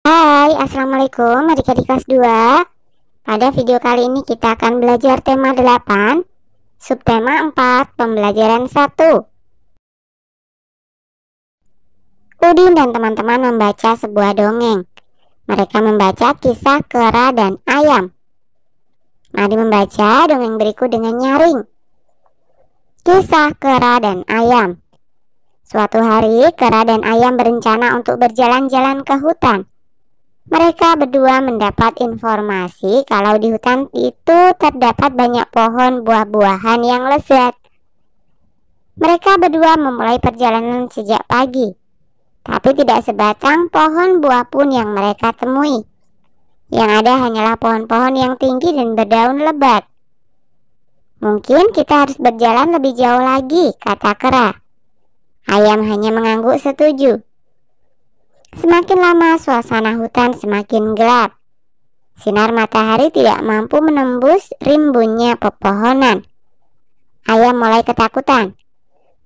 Hai, Assalamualaikum adik-adik kelas 2. Pada video kali ini kita akan belajar tema 8, subtema 4, pembelajaran 1. Udin dan teman-teman membaca sebuah dongeng. Mereka membaca kisah kera dan ayam. Mari membaca dongeng berikut dengan nyaring. Kisah kera dan ayam. Suatu hari, kera dan ayam berencana untuk berjalan-jalan ke hutan. Mereka berdua mendapat informasi kalau di hutan itu terdapat banyak pohon buah-buahan yang lezat. Mereka berdua memulai perjalanan sejak pagi, tapi tidak sebatang pohon buah pun yang mereka temui. Yang ada hanyalah pohon-pohon yang tinggi dan berdaun lebat. Mungkin kita harus berjalan lebih jauh lagi, kata kera. Ayam hanya mengangguk setuju. Semakin lama suasana hutan semakin gelap. Sinar matahari tidak mampu menembus rimbunnya pepohonan. Ayam mulai ketakutan.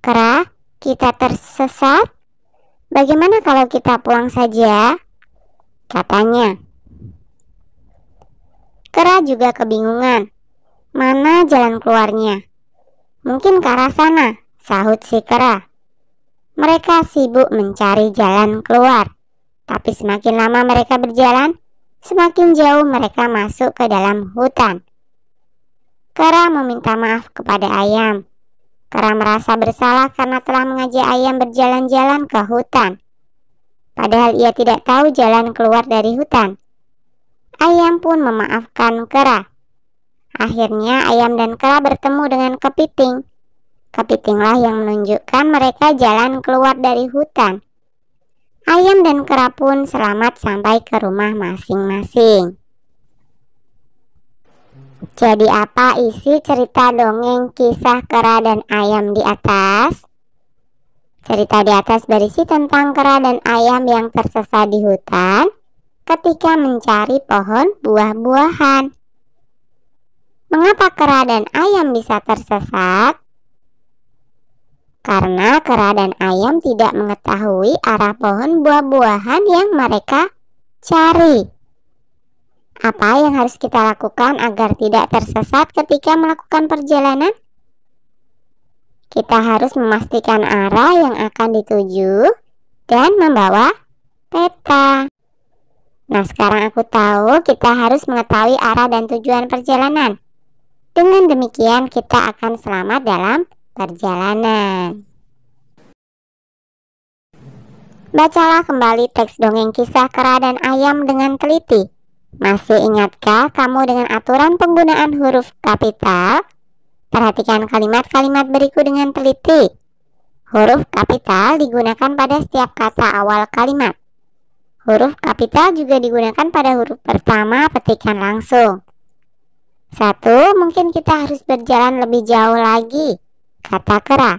Kera, kita tersesat? Bagaimana kalau kita pulang saja? Katanya. Kera juga kebingungan. Mana jalan keluarnya? Mungkin ke arah sana, sahut si kera. Mereka sibuk mencari jalan keluar. Tapi semakin lama mereka berjalan, semakin jauh mereka masuk ke dalam hutan. Kera meminta maaf kepada ayam. Kera merasa bersalah karena telah mengajak ayam berjalan-jalan ke hutan. Padahal ia tidak tahu jalan keluar dari hutan. Ayam pun memaafkan kera. Akhirnya ayam dan kera bertemu dengan kepiting. Kepitinglah yang menunjukkan mereka jalan keluar dari hutan. Ayam dan kera pun selamat sampai ke rumah masing-masing. Jadi apa isi cerita dongeng kisah kera dan ayam di atas? Cerita di atas berisi tentang kera dan ayam yang tersesat di hutan ketika mencari pohon buah-buahan. Mengapa kera dan ayam bisa tersesat? Karena kera dan ayam tidak mengetahui arah pohon buah-buahan yang mereka cari. Apa yang harus kita lakukan agar tidak tersesat ketika melakukan perjalanan? Kita harus memastikan arah yang akan dituju dan membawa peta. Nah, sekarang aku tahu kita harus mengetahui arah dan tujuan perjalanan. Dengan demikian kita akan selamat dalam perjalanan. Bacalah kembali teks dongeng kisah kera dan ayam dengan teliti. Masih ingatkah kamu dengan aturan penggunaan huruf kapital? Perhatikan kalimat-kalimat berikut dengan teliti. Huruf kapital digunakan pada setiap kata awal kalimat. Huruf kapital juga digunakan pada huruf pertama petikan langsung. 1. Mungkin kita harus berjalan lebih jauh lagi, kata kera.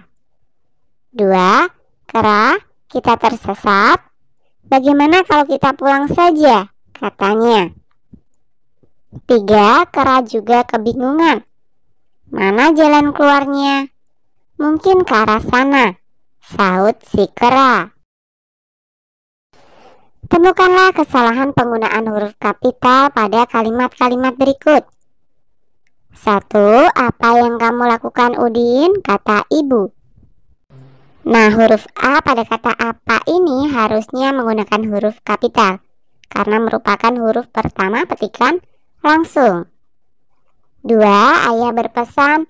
2. Kera, kita tersesat. Bagaimana kalau kita pulang saja? Katanya. 3. Kera juga kebingungan. Mana jalan keluarnya? Mungkin ke arah sana, sahut si kera. Temukanlah kesalahan penggunaan huruf kapital pada kalimat-kalimat berikut. 1. Apa yang kamu lakukan, Udin? Kata ibu. Nah, huruf A pada kata apa ini harusnya menggunakan huruf kapital karena merupakan huruf pertama petikan langsung. 2. Ayah berpesan,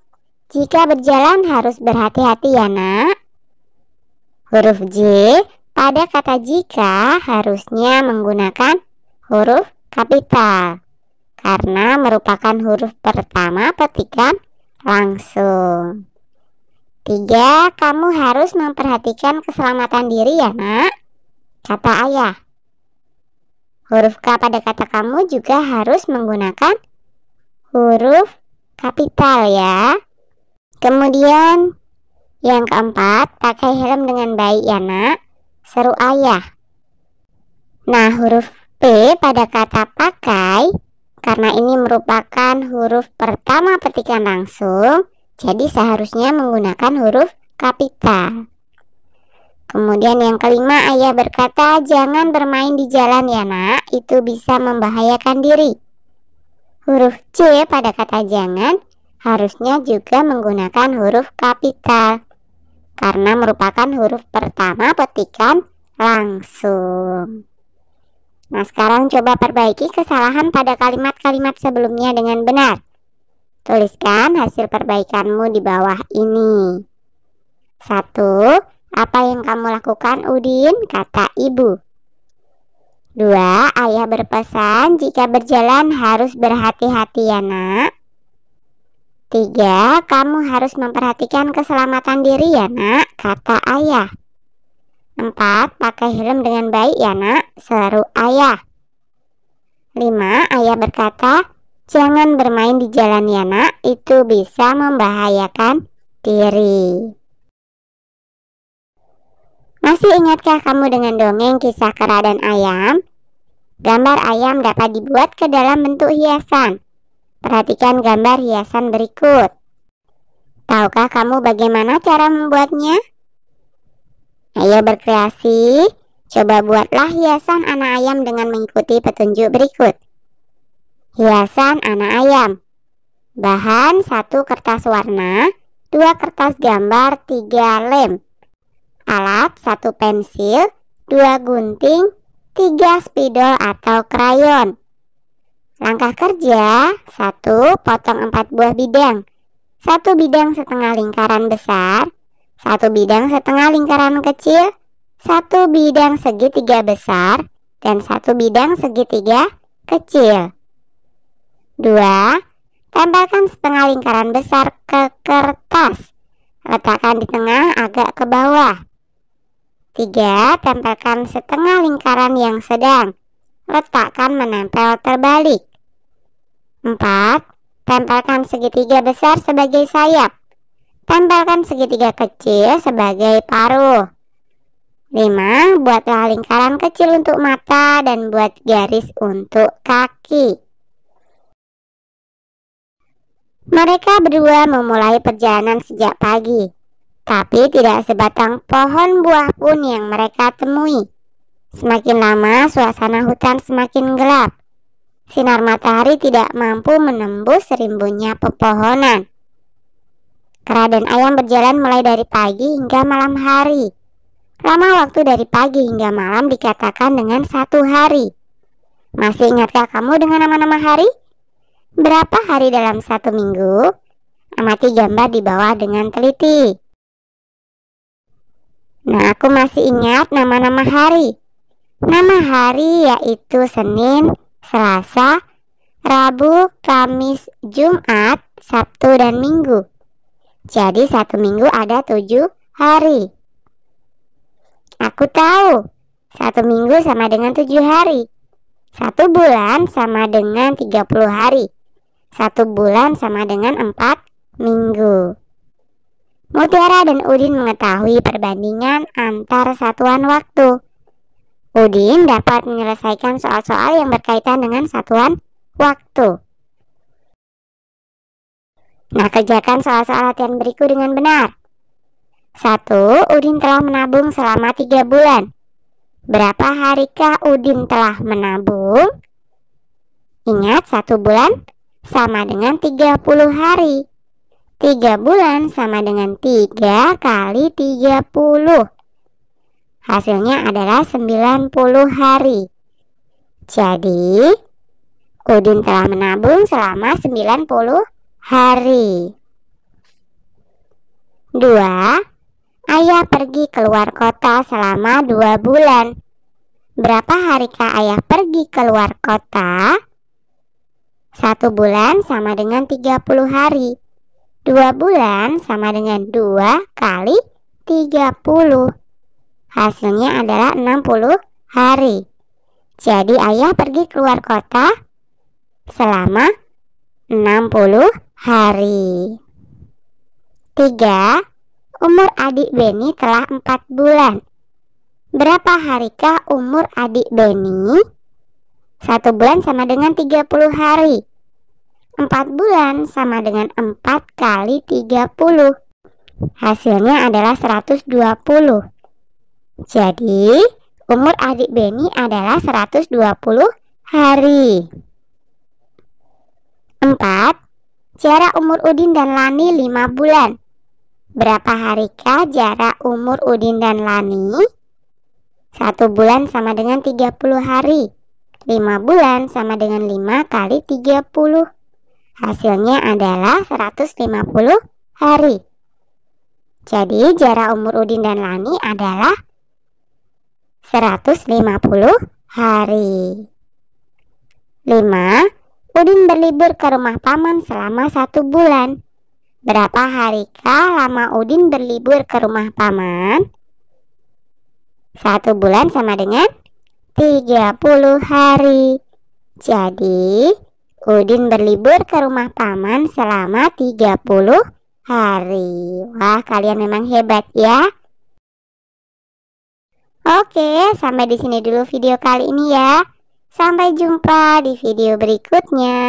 jika berjalan harus berhati-hati ya nak. Huruf J pada kata jika harusnya menggunakan huruf kapital karena merupakan huruf pertama petikan langsung. 3. Kamu harus memperhatikan keselamatan diri ya nak, kata ayah. Huruf K pada kata kamu juga harus menggunakan huruf kapital ya. Kemudian yang keempat, pakai helm dengan baik ya nak, seru ayah. Nah, huruf P pada kata pakai karena ini merupakan huruf pertama petikan langsung, jadi seharusnya menggunakan huruf kapital. Kemudian yang kelima, ayah berkata, jangan bermain di jalan ya nak, itu bisa membahayakan diri. Huruf C pada kata jangan harusnya juga menggunakan huruf kapital, karena merupakan huruf pertama petikan langsung. Nah, sekarang coba perbaiki kesalahan pada kalimat-kalimat sebelumnya dengan benar. Tuliskan hasil perbaikanmu di bawah ini. 1. Apa yang kamu lakukan, Udin? Kata ibu. 2. Ayah berpesan jika berjalan harus berhati-hati ya nak. 3. Kamu harus memperhatikan keselamatan diri ya nak, kata ayah. 4. Pakai helm dengan baik ya nak, seru ayah. 5. Ayah berkata, jangan bermain di jalan ya nak, itu bisa membahayakan diri. Masih ingatkah kamu dengan dongeng kisah kera dan ayam? Gambar ayam dapat dibuat ke dalam bentuk hiasan. Perhatikan gambar hiasan berikut. Tahukah kamu bagaimana cara membuatnya? Ayo berkreasi. Coba buatlah hiasan anak ayam dengan mengikuti petunjuk berikut. Hiasan anak ayam. Bahan 1 kertas warna, 2 kertas gambar, 3 lem. Alat 1 pensil, 2 gunting, 3 spidol atau krayon. Langkah kerja 1. Potong 4 buah bidang. 1 bidang setengah lingkaran besar, 1 bidang setengah lingkaran kecil, 1 bidang segitiga besar, dan 1 bidang segitiga kecil. 2. Tempelkan setengah lingkaran besar ke kertas. Letakkan di tengah agak ke bawah. 3. Tempelkan setengah lingkaran yang sedang. Letakkan menempel terbalik. 4. Tempelkan segitiga besar sebagai sayap. Tempelkan segitiga kecil sebagai paruh. 5. Buatlah lingkaran kecil untuk mata dan buat garis untuk kaki. Mereka berdua memulai perjalanan sejak pagi. Tapi tidak sebatang pohon buah pun yang mereka temui. Semakin lama suasana hutan semakin gelap. Sinar matahari tidak mampu menembus rimbunnya pepohonan. Kera dan ayam berjalan mulai dari pagi hingga malam hari. Lama waktu dari pagi hingga malam dikatakan dengan 1 hari. Masih ingatkah kamu dengan nama-nama hari? Berapa hari dalam 1 minggu? Amati gambar di bawah dengan teliti. Nah, aku masih ingat nama-nama hari. Nama hari yaitu Senin, Selasa, Rabu, Kamis, Jumat, Sabtu, dan Minggu. Jadi 1 minggu ada 7 hari. Aku tahu 1 minggu sama dengan 7 hari. 1 bulan sama dengan 30 hari. 1 bulan sama dengan 4 minggu. Mutiara dan Udin mengetahui perbandingan antar satuan waktu. Udin dapat menyelesaikan soal-soal yang berkaitan dengan satuan waktu. Nah, kerjakan soal-soal latihan berikut dengan benar. 1. Udin telah menabung selama 3 bulan. Berapa harikah Udin telah menabung? Ingat, 1 bulan sama dengan 30 hari. 3 bulan sama dengan 3 kali 30. Hasilnya adalah 90 hari. Jadi, Udin telah menabung selama 90 hari. 2. Ayah pergi keluar kota selama 2 bulan. Berapa harikah ayah pergi keluar kota? 1 bulan sama dengan 30 hari. 2 bulan sama dengan 2 kali 30. Hasilnya adalah 60 hari. Jadi ayah pergi keluar kota selama 60 hari. 3. Umur adik Beni telah 4 bulan. Berapa harikah umur adik Beni? 1 bulan sama dengan 30 hari. 4 bulan sama dengan 4 kali 30. Hasilnya adalah 120. Jadi, umur adik Beni adalah 120 hari. 4. Jarak umur Udin dan Lani 5 bulan. Berapa harikah jarak umur Udin dan Lani? 1 bulan sama dengan 30 hari. 5 bulan sama dengan 5 kali 30. Hasilnya adalah 150 hari. Jadi jarak umur Udin dan Lani adalah 150 hari. 5. Udin berlibur ke rumah paman selama 1 bulan. Berapa harikah lama Udin berlibur ke rumah paman? 1 bulan sama dengan 30 hari. Jadi, Udin berlibur ke rumah paman selama 30 hari. Wah, kalian memang hebat ya. Oke, sampai di sini dulu video kali ini ya. Sampai jumpa di video berikutnya.